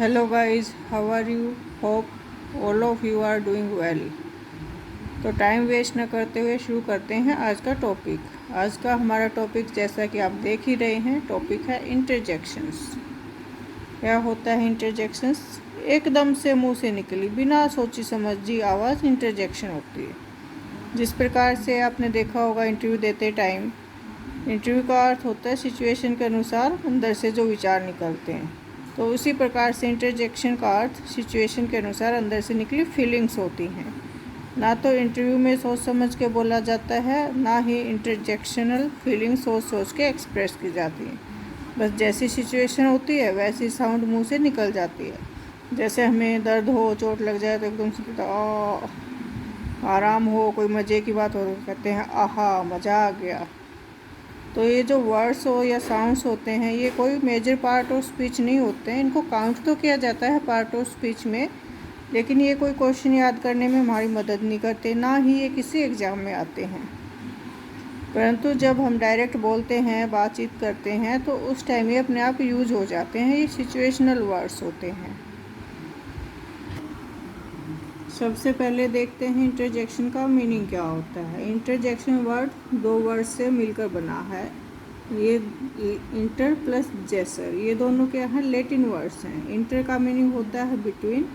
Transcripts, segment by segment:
Hello guys, how are you? Hope all of you are doing well. तो time waste न करते हुए शुरू करते हैं आज का टॉपिक। आज का हमारा टॉपिक, जैसा कि आप देख ही रहे हैं, टॉपिक है इंटरजेक्शंस। क्या होता है इंटरजेक्शंस? एकदम से मुंह से निकली बिना सोची समझी आवाज़ इंटरजेक्शन होती है। जिस प्रकार से आपने देखा होगा इंटरव्यू देते टाइम, इंटरव्यू का अर्थ होता है सिचुएशन के अनुसार अंदर से जो विचार निकलते हैं। तो उसी प्रकार से इंटरजेक्शन का अर्थ सिचुएशन के अनुसार अंदर से निकली फीलिंग्स होती हैं। ना तो इंटरव्यू में सोच समझ के बोला जाता है, ना ही इंटरजेक्शनल फीलिंग सोच सोच के एक्सप्रेस की जाती है। बस जैसी सिचुएशन होती है वैसी साउंड मुंह से निकल जाती है। जैसे हमें दर्द हो, चोट लग जाए तो एकदम से आराम हो, कोई मज़े की बात हो तो कहते हैं आहा मज़ा आ गया। तो ये जो वर्ड्स हो या साउंड्स होते हैं, ये कोई मेजर पार्ट ऑफ स्पीच नहीं होते हैं। इनको काउंट तो किया जाता है पार्ट ऑफ स्पीच में, लेकिन ये कोई क्वेश्चन याद करने में हमारी मदद नहीं करते, ना ही ये किसी एग्ज़ाम में आते हैं। परंतु जब हम डायरेक्ट बोलते हैं, बातचीत करते हैं, तो उस टाइम ये अपने आप यूज हो जाते हैं। ये सिचुएशनल वर्ड्स होते हैं। सबसे पहले देखते हैं इंटरजेक्शन का मीनिंग क्या होता है। इंटरजेक्शन वर्ड दो वर्ड से मिलकर बना है। ये इंटर प्लस जेसर, ये दोनों क्या हैं? लैटिन वर्ड्स हैं। इंटर का मीनिंग होता है बिटवीन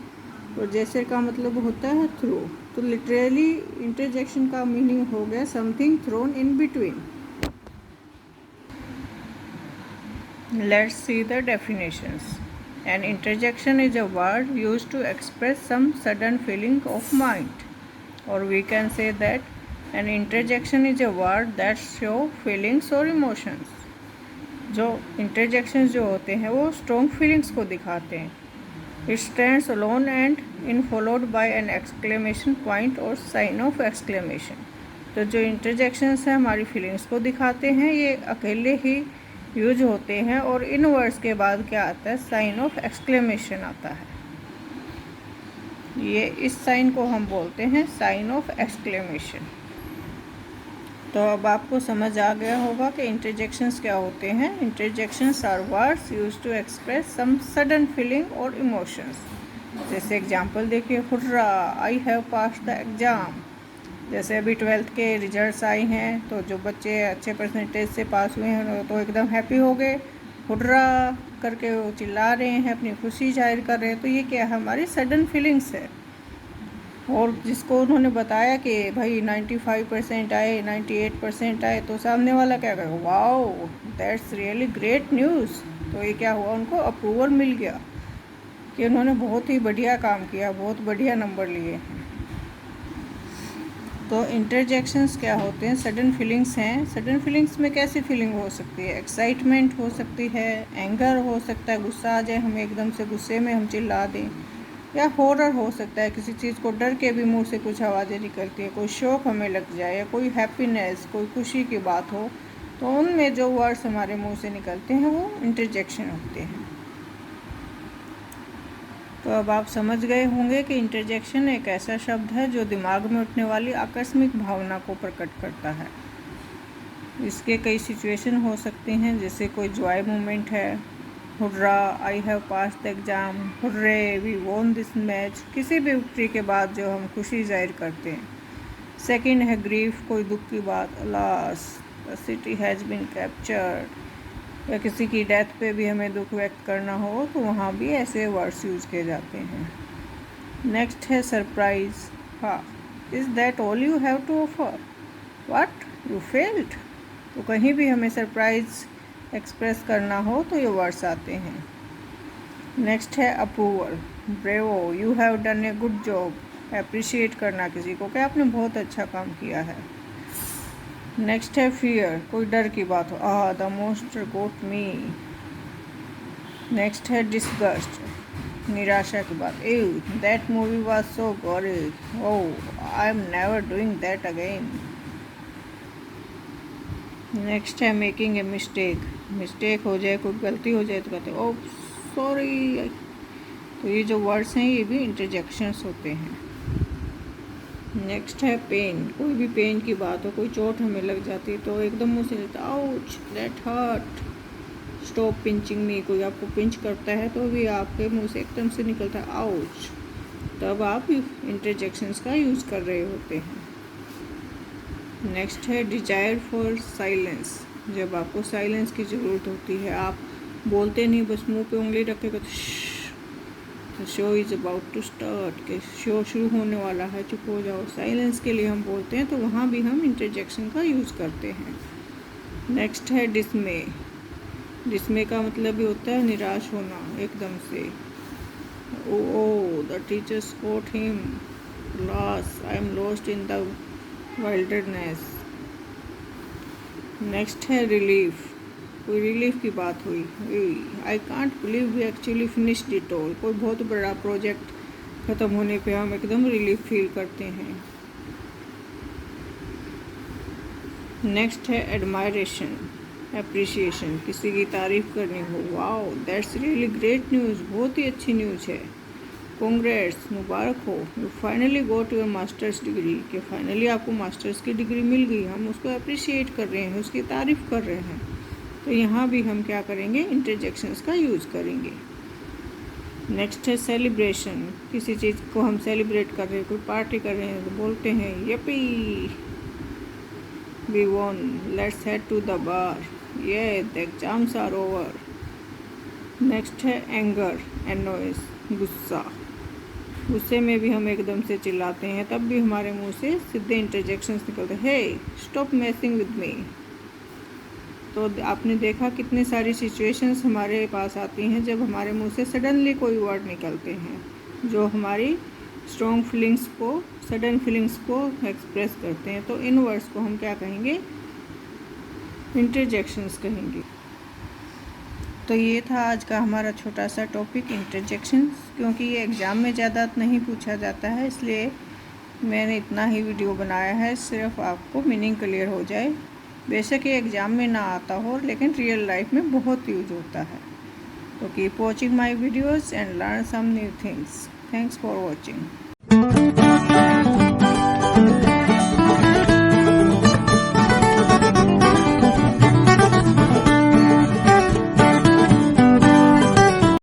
और जेसर का मतलब होता है थ्रू। तो लिटरली इंटरजेक्शन का मीनिंग हो गया something thrown in between. Let's see the definitions. An interjection is a word used to express some sudden feeling of mind, or we can say that an interjection is a word that show feelings or emotions. जो interjections जो होते हैं वो strong feelings को दिखाते हैं. It stands alone and in followed by an exclamation point or sign of exclamation. तो जो interjections हैं हमारी feelings को दिखाते हैं, ये अकेले ही यूज होते हैं और इन वर्ड्स के बाद क्या आता है? साइन ऑफ एक्सक्लेमेशन आता है। ये इस साइन को हम बोलते हैं साइन ऑफ एक्सक्लेमेशन। तो अब आपको समझ आ गया होगा कि इंटरजेक्शंस क्या होते हैं। Interjections are words used to express some sudden feeling और इमोशंस। जैसे एग्जांपल देखिए, hurrah I have passed the exam. जैसे अभी 12th के रिजल्ट्स आए हैं, तो जो बच्चे अच्छे परसेंटेज से पास हुए हैं तो एकदम हैप्पी हो गए, हुर्रा करके वो चिल्ला रहे हैं, अपनी खुशी जाहिर कर रहे हैं। तो ये क्या है? हमारी सडन फीलिंग्स है। और जिसको उन्होंने बताया कि भाई 95% आए, 98% आए, तो सामने वाला क्या करेगा? Wow that's really great news. तो ये क्या हुआ? उनको अप्रूवल मिल गया कि उन्होंने बहुत ही बढ़िया काम किया, बहुत बढ़िया नंबर लिए हैं। तो इंटरजेक्शंस क्या होते हैं? सडन फीलिंग्स हैं। सडन फीलिंग्स में कैसी फीलिंग हो सकती है? एक्साइटमेंट हो सकती है, एंगर हो सकता है, गुस्सा आ जाए हमें, एकदम से गुस्से में हम चिल्ला दें, या हॉरर हो सकता है, किसी चीज़ को डर के भी मुंह से कुछ आवाज़ें निकलती है, कोई शौक हमें लग जाए, या कोई हैप्पीनेस, कोई खुशी की बात हो, तो उनमें जो वर्ड्स हमारे मुँह से निकलते हैं वो इंटरजेक्शन होते हैं। तो अब आप समझ गए होंगे कि इंटरजेक्शन एक ऐसा शब्द है जो दिमाग में उठने वाली आकस्मिक भावना को प्रकट करता है। इसके कई सिचुएशन हो सकती हैं, जैसे कोई जॉय मोमेंट है, hurrah I have passed the exam, hurray we won this match, किसी भी विक्ट्री के बाद जो हम खुशी जाहिर करते हैं। सेकंड है ग्रीफ, कोई दुख की बात, alas the city has been captured, या किसी की डेथ पे भी हमें दुख व्यक्त करना हो तो वहाँ भी ऐसे वर्ड्स यूज़ किए जाते हैं। नेक्स्ट है सरप्राइज़। हाँ, is that all you have to offer, what you failed. तो कहीं भी हमें सरप्राइज़ एक्सप्रेस करना हो तो ये वर्ड्स आते हैं। नेक्स्ट है approval. Bravo you have done a good job, appreciate करना किसी को कि आपने बहुत अच्छा काम किया है। नेक्स्ट है फियर, कोई डर की बात हो, the monster got me. Next है डिस्गस्ट, निराशा की बात, that movie was so gory, oh I am never doing that again. Next है मेकिंग ए मिस्टेक, मिस्टेक हो जाए, कोई गलती हो जाए तो कहते ओह सॉरी। तो ये जो वर्ड्स हैं ये भी इंटरजेक्शंस होते हैं। नेक्स्ट है पेन, कोई भी पेन की बात हो, कोई चोट हमें लग जाती है तो एकदम मुँह से ouch that hurt, stop pinching me, कोई आपको पिंच करता है तो भी आपके मुंह से एकदम से निकलता है आउच, तब आप इंटरजेक्शंस का यूज़ कर रहे होते हैं। नेक्स्ट है डिजायर फॉर साइलेंस, जब आपको साइलेंस की ज़रूरत होती है, आप बोलते नहीं, बस मुंह पे उंगली रखे तो show is about to start, के शो शुरू होने वाला है, चुप हो जाओ, साइलेंस के लिए हम बोलते हैं, तो वहाँ भी हम इंटरजेक्शन का यूज़ करते हैं। नेक्स्ट है डिसमे, डिसमे का मतलब भी होता है निराश होना एकदम से। Oh the teacher spot him loss, I am lost in the wilderness. Next है रिलीफ, कोई रिलीफ की बात हुई, I can't believe we actually finished it all, कोई बहुत बड़ा प्रोजेक्ट ख़त्म होने पे हम एकदम रिलीफ फील करते हैं। नेक्स्ट है एडमायरेशन, एप्रिसिएशन, किसी की तारीफ़ करनी हो, wow that's really great news, बहुत ही अच्छी न्यूज़ है, कॉन्ग्रेट्स, मुबारक हो, you finally got your masters degree, कि फाइनली आपको मास्टर्स की डिग्री मिल गई, हम उसको अप्रिशिएट कर रहे हैं, उसकी तारीफ़ कर रहे हैं, तो यहाँ भी हम क्या करेंगे, इंटरजेक्शंस का यूज़ करेंगे। नेक्स्ट है सेलिब्रेशन, किसी चीज़ को हम सेलिब्रेट कर रहे हैं, कोई पार्टी कर रहे हैं, तो बोलते हैं yippee we won, let's head to the bar, yay the exams are over. Next है एंगर, एनॉयस, गुस्सा, गुस्से में भी हम एकदम से चिल्लाते हैं, तब भी हमारे मुंह से सीधे इंटरजेक्शंस निकलते हैं, हे स्टॉप मैसिंग विद मी। तो आपने देखा कितनी सारी सिचुएशंस हमारे पास आती हैं जब हमारे मुंह से सडनली कोई वर्ड निकलते हैं जो हमारी स्ट्रॉन्ग फीलिंग्स को, सडन फीलिंग्स को एक्सप्रेस करते हैं, तो इन वर्ड्स को हम क्या कहेंगे, इंटरजेक्शंस कहेंगे। तो ये था आज का हमारा छोटा सा टॉपिक इंटरजेक्शंस, क्योंकि ये एग्ज़ाम में ज़्यादा नहीं पूछा जाता है, इसलिए मैंने इतना ही वीडियो बनाया है, सिर्फ आपको मीनिंग क्लियर हो जाए। बेशक ये एग्ज़ाम में ना आता हो, लेकिन रियल लाइफ में बहुत यूज होता है। तो keep watching my videos and learn some new things. Thanks for watching.